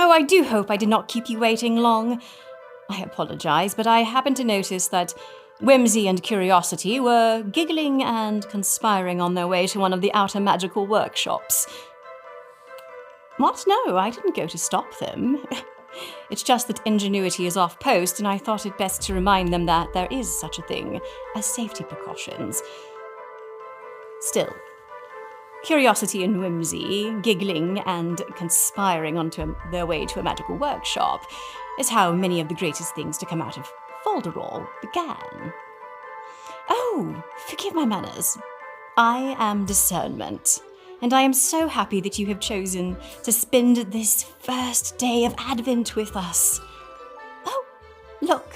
So I do hope I did not keep you waiting long. I apologize, but I happened to notice that Whimsy and Curiosity were giggling and conspiring on their way to one of the outer magical workshops. What? No, I didn't go to stop them. It's just that Ingenuity is off post, and I thought it best to remind them that there is such a thing as safety precautions. Still, Curiosity and Whimsy, giggling and conspiring onto their way to a magical workshop, is how many of the greatest things to come out of Folderol began. Oh, forgive my manners. I am Discernment, and I am so happy that you have chosen to spend this first day of Advent with us. Oh, look,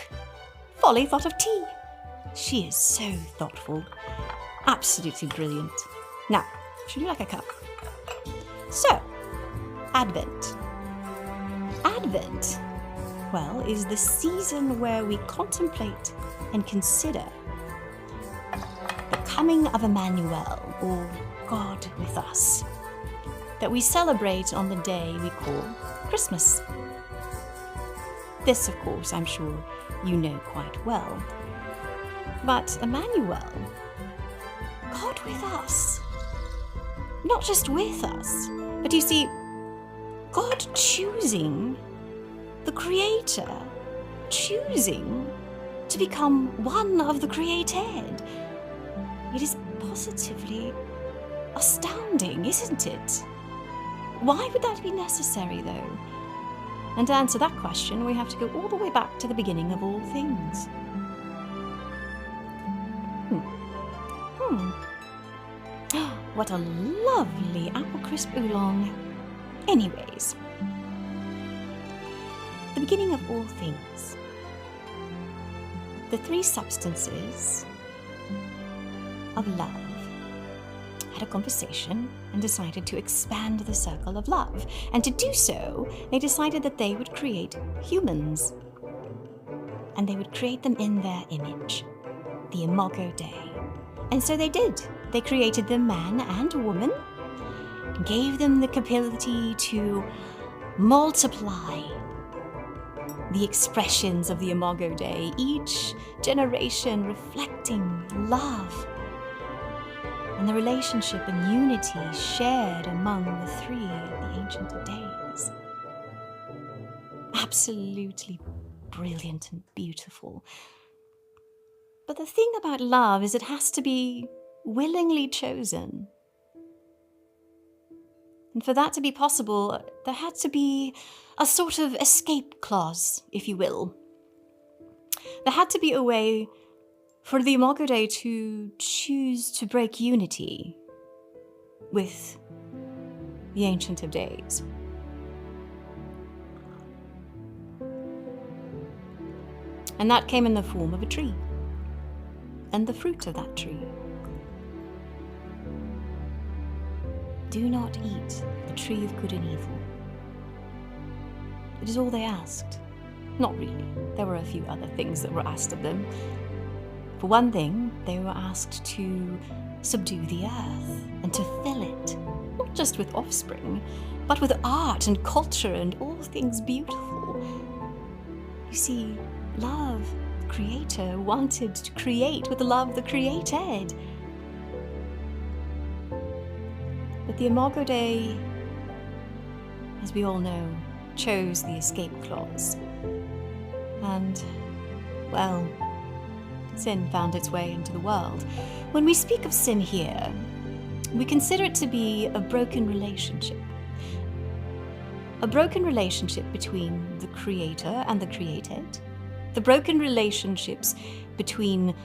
Folly thought of tea. She is so thoughtful. Absolutely brilliant. Now, should you like a cup? So, Advent. Advent, well, is the season where we contemplate and consider the coming of Emmanuel, or God with us, that we celebrate on the day we call Christmas. This, of course, I'm sure you know quite well. But Emmanuel, God with us, not just with us, but you see, God choosing, the Creator, choosing to become one of the created. It is positively astounding, isn't it? Why would that be necessary, though? And to answer that question, we have to go all the way back to the beginning of all things. What a lovely apple crisp oolong. Anyways, the beginning of all things. The three substances of love had a conversation and decided to expand the circle of love. And to do so, they decided that they would create humans. And they would create them in their image, the Imago Dei. And so they did. They created them man and woman, and gave them the capability to multiply the expressions of the Imago Dei, each generation reflecting love and the relationship and unity shared among the three of the Ancient of Days. Absolutely brilliant and beautiful. But the thing about love is it has to be willingly chosen. And for that to be possible, there had to be a sort of escape clause, if you will. There had to be a way for the Imago Dei to choose to break unity with the Ancient of Days. And that came in the form of a tree, and the fruit of that tree. Do not eat the tree of good and evil. It is all they asked. Not really. There were a few other things that were asked of them. For one thing, they were asked to subdue the earth and to fill it, not just with offspring, but with art and culture and all things beautiful. You see, love, the Creator, wanted to create with love, the created. But the Imago Dei, as we all know, chose the escape clause. And, well, sin found its way into the world. When we speak of sin here, we consider it to be a broken relationship. A broken relationship between the Creator and the created. The broken relationships between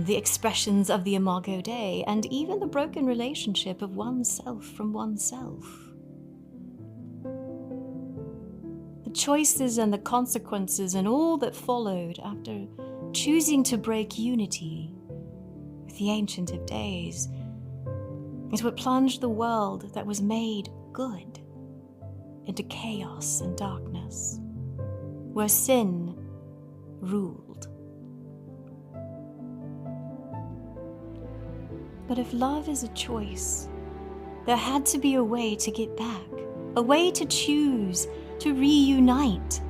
the expressions of the Imago Dei, and even the broken relationship of oneself from oneself. The choices and the consequences and all that followed after choosing to break unity with the Ancient of Days is what plunged the world that was made good into chaos and darkness, where sin ruled. But if love is a choice, there had to be a way to get back, a way to choose to reunite.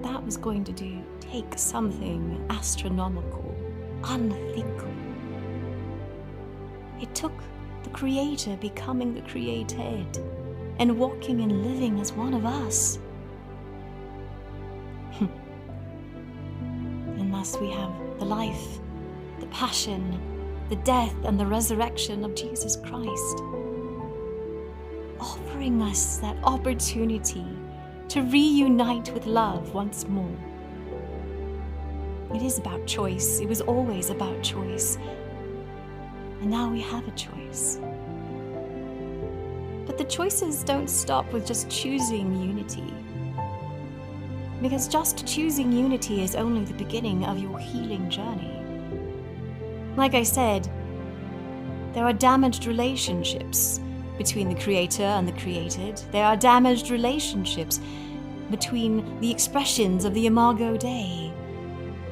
That was going to take something astronomical, unthinkable. It took the Creator becoming the created and walking and living as one of us. And thus we have the life, the passion, the death and the resurrection of Jesus Christ, offering us that opportunity to reunite with love once more. It is about choice. It was always about choice. And now we have a choice. But the choices don't stop with just choosing unity. Because just choosing unity is only the beginning of your healing journey. Like I said, there are damaged relationships between the Creator and the created. There are damaged relationships between the expressions of the Imago Dei,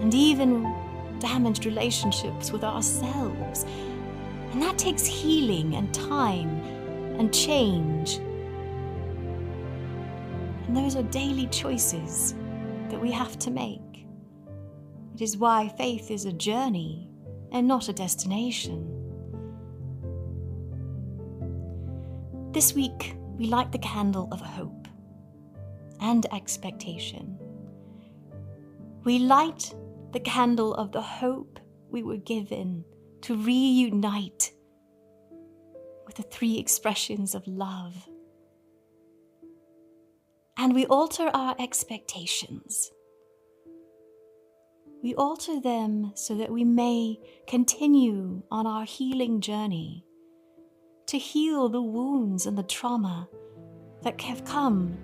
and even damaged relationships with ourselves. And that takes healing and time and change. And those are daily choices that we have to make. It is why faith is a journey and not a destination. This week, we light the candle of hope and expectation. We light the candle of the hope we were given to reunite with the three expressions of love. And we alter our expectations. We alter them so that we may continue on our healing journey to heal the wounds and the trauma that have come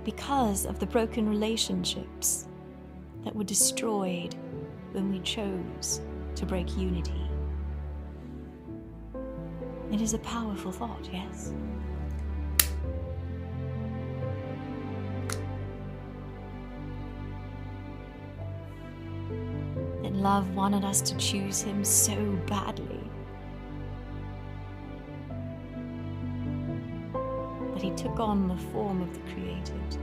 because of the broken relationships that were destroyed when we chose to break unity. It is a powerful thought, yes? That love wanted us to choose Him so badly that He took on the form of the created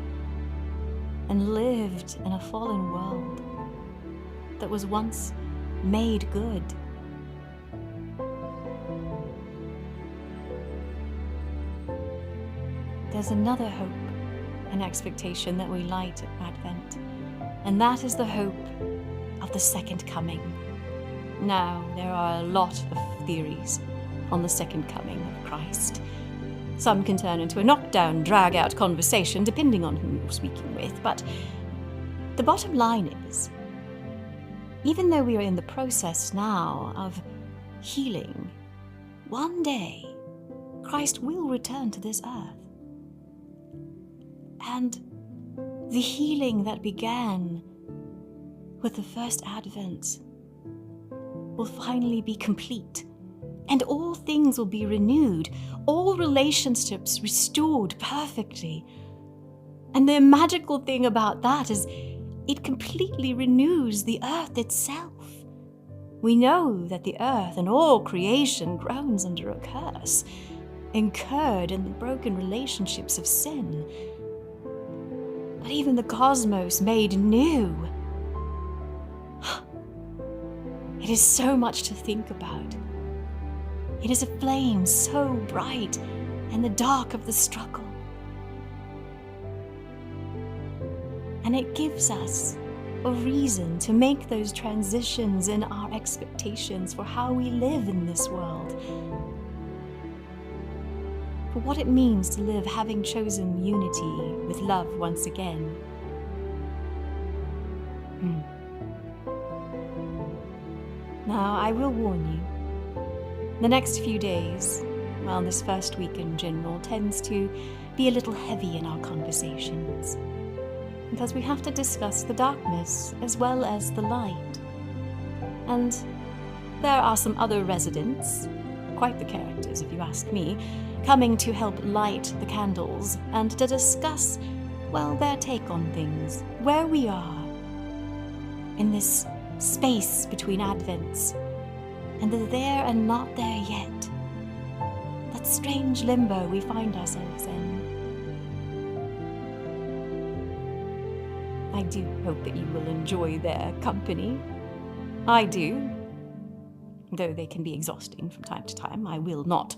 and lived in a fallen world that was once made good. There's another hope and expectation that we light at Advent, and that is the hope of the second coming. Now, there are a lot of theories on the second coming of Christ. Some can turn into a knockdown, drag-out conversation, depending on who you're speaking with, but the bottom line is, even though we are in the process now of healing, one day Christ will return to this earth. And the healing that began with the first Advent will finally be complete, and all things will be renewed, all relationships restored perfectly. And the magical thing about that is it completely renews the earth itself. We know that the earth and all creation groans under a curse, incurred in the broken relationships of sin. But even the cosmos made new. It is so much to think about. It is a flame so bright in the dark of the struggle. And it gives us a reason to make those transitions in our expectations for how we live in this world. For what it means to live having chosen unity with love once again. Now, I will warn you, the next few days, well, this first week in general, tends to be a little heavy in our conversations, because we have to discuss the darkness as well as the light. And there are some other residents, quite the characters if you ask me, coming to help light the candles and to discuss, well, their take on things, where we are in this space between Advents and the there and not there yet, that strange limbo we find ourselves in. I do hope that you will enjoy their company. I do. Though they can be exhausting from time to time, I will not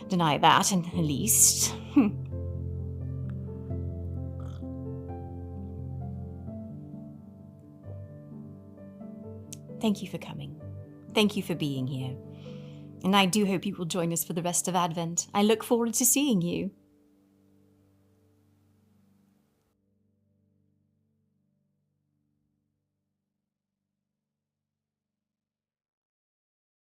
deny that, in the least. Thank you for coming. Thank you for being here. And I do hope you will join us for the rest of Advent. I look forward to seeing you.